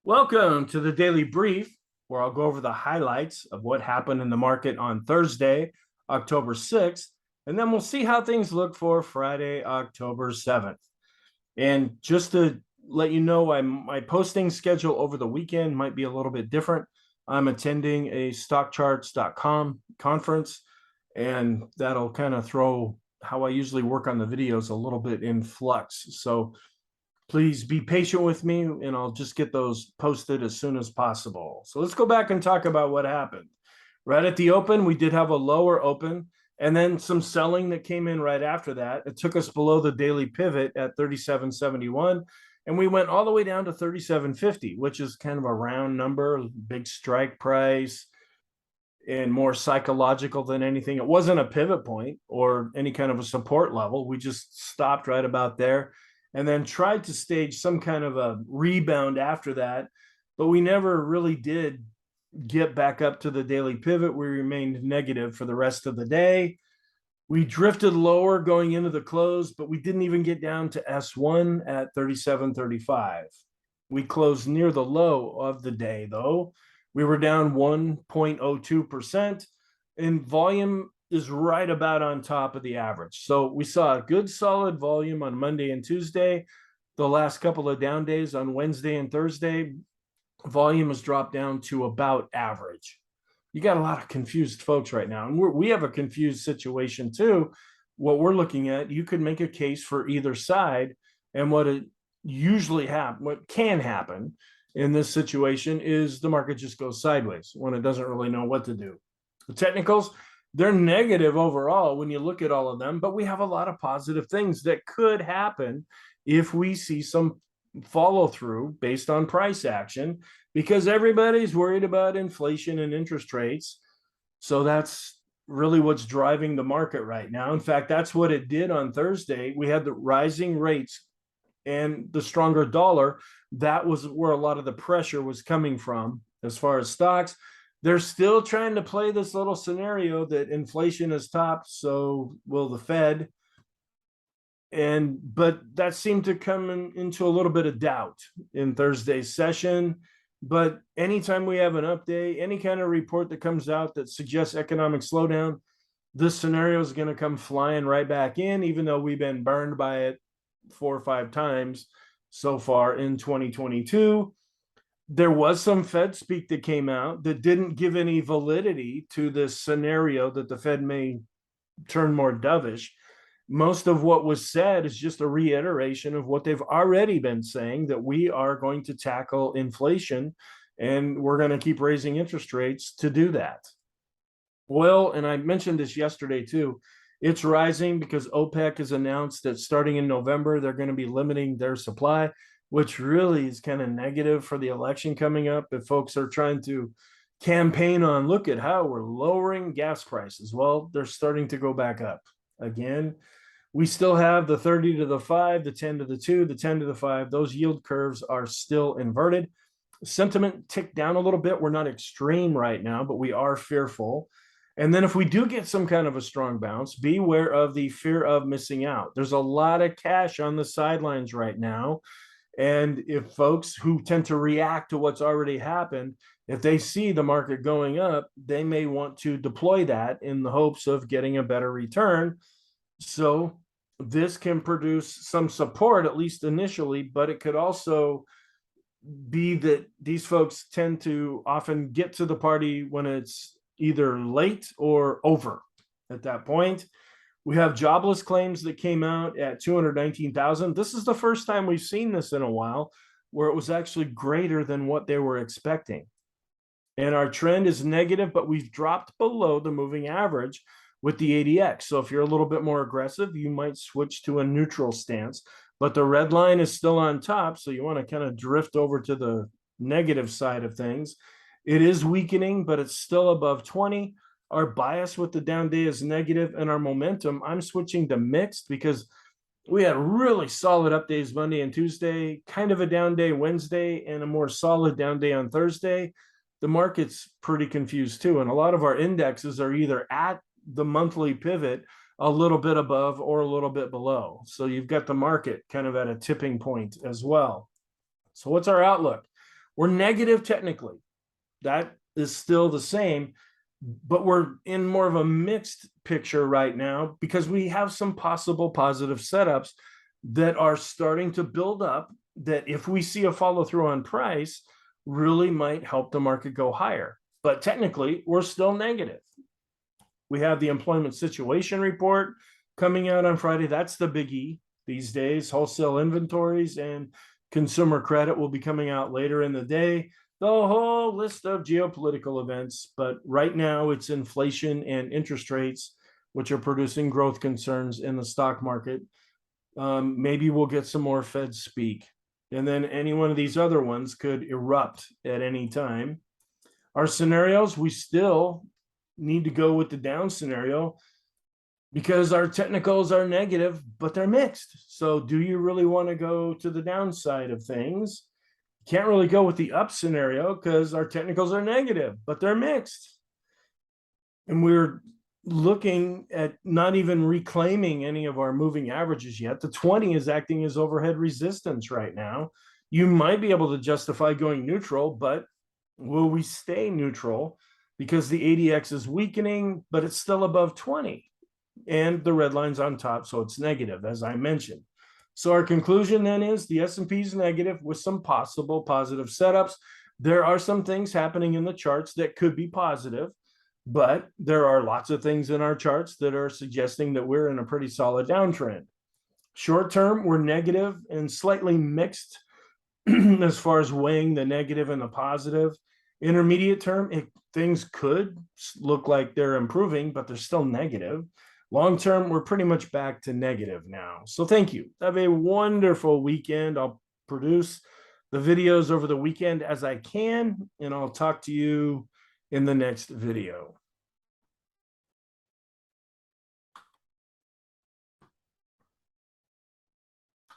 Welcome to the Daily Brief, where I'll go over the highlights of what happened in the market on Thursday, October 6th, and then we'll see how things look for Friday, October 7th. And just to let you know, my posting schedule over the weekend might be a little bit different. I'm attending a stockcharts.com conference, and that'll kind of throw how I usually work on the videos a little bit in flux. So please be patient with me, and I'll just get those posted as soon as possible. So let's go back and talk about what happened. Right at the open, we did have a lower open, and then some selling that came in right after that. It took us below the daily pivot at 37.71, and we went all the way down to 37.50, which is kind of a round number, big strike price, and more psychological than anything. It wasn't a pivot point or any kind of a support level. We just stopped right about there and then tried to stage some kind of a rebound after that, but we never really did get back up to the daily pivot. We remained negative for the rest of the day. We drifted lower going into the close, but we didn't even get down to S1 at 37.35. We closed near the low of the day, though. We were down 1.02%, and volume is right about on top of the average. So we saw a good solid volume on Monday and Tuesday. The last couple of down days on Wednesday and Thursday, volume has dropped down to about average. You got a lot of confused folks right now, and we have a confused situation too. What we're looking at, you could make a case for either side, and what can happen in this situation is the market just goes sideways when it doesn't really know what to do. The technicals, they're negative overall when you look at all of them, but we have a lot of positive things that could happen if we see some follow through based on price action, because everybody's worried about inflation and interest rates. So that's really what's driving the market right now. In fact, that's what it did on Thursday. We had the rising rates and the stronger dollar. That was where a lot of the pressure was coming from as far as stocks. They're still trying to play this little scenario that inflation has topped, so will the Fed. But that seemed to come into a little bit of doubt in Thursday's session. But anytime we have an update, any kind of report that comes out that suggests economic slowdown, this scenario is going to come flying right back in, even though we've been burned by it 4 or 5 times so far in 2022. There was some Fed speak that came out that didn't give any validity to this scenario that the Fed may turn more dovish. Most of what was said is just a reiteration of what they've already been saying, that we are going to tackle inflation and we're going to keep raising interest rates to do that. Oil, and I mentioned this yesterday too, it's rising because OPEC has announced that starting in November, they're going to be limiting their supply, which really is kind of negative for the election coming up. If folks are trying to campaign on, look at how we're lowering gas prices, well, they're starting to go back up again. We still have the 30 to the 5, the 10 to the 2, the 10 to the 5. Those yield curves are still inverted. Sentiment ticked down a little bit. We're not extreme right now, but we are fearful. And then if we do get some kind of a strong bounce, beware of the fear of missing out. There's a lot of cash on the sidelines right now. And if folks who tend to react to what's already happened, if they see the market going up, they may want to deploy that in the hopes of getting a better return. So this can produce some support, at least initially, but it could also be that these folks tend to often get to the party when it's either late or over at that point. We have jobless claims that came out at 219,000. This is the first time we've seen this in a while where it was actually greater than what they were expecting. And our trend is negative, but we've dropped below the moving average with the ADX. So if you're a little bit more aggressive, you might switch to a neutral stance, but the red line is still on top. So you want to kind of drift over to the negative side of things. It is weakening, but it's still above 20. Our bias with the down day is negative, and our momentum, I'm switching to mixed because we had really solid up days Monday and Tuesday, kind of a down day Wednesday, and a more solid down day on Thursday. The market's pretty confused too, and a lot of our indexes are either at the monthly pivot, a little bit above or a little bit below. So you've got the market kind of at a tipping point as well. So what's our outlook? We're negative technically. That is still the same, but we're in more of a mixed picture right now because we have some possible positive setups that are starting to build up that if we see a follow through on price really might help the market go higher. But technically, we're still negative. We have the employment situation report coming out on Friday. That's the biggie these days. Wholesale inventories and consumer credit will be coming out later in the day. The whole list of geopolitical events, but right now it's inflation and interest rates, which are producing growth concerns in the stock market. Maybe we'll get some more Fed speak, and then any one of these other ones could erupt at any time. Our scenarios, we still need to go with the down scenario because our technicals are negative, but they're mixed. So do you really want to go to the downside of things? Can't really go with the up scenario because our technicals are negative, but they're mixed. And we're looking at not even reclaiming any of our moving averages yet. The 20 is acting as overhead resistance right now. You might be able to justify going neutral, but will we stay neutral? Because the ADX is weakening, but it's still above 20. And the red line's on top, so it's negative, as I mentioned. So our conclusion then is the S&P is negative with some possible positive setups. There are some things happening in the charts that could be positive, but there are lots of things in our charts that are suggesting that we're in a pretty solid downtrend. Short term, we're negative and slightly mixed as far as weighing the negative and the positive. Intermediate term, things could look like they're improving, but they're still negative. Long term, we're pretty much back to negative now. So thank you. Have a wonderful weekend. I'll produce the videos over the weekend as I can, and I'll talk to you in the next video.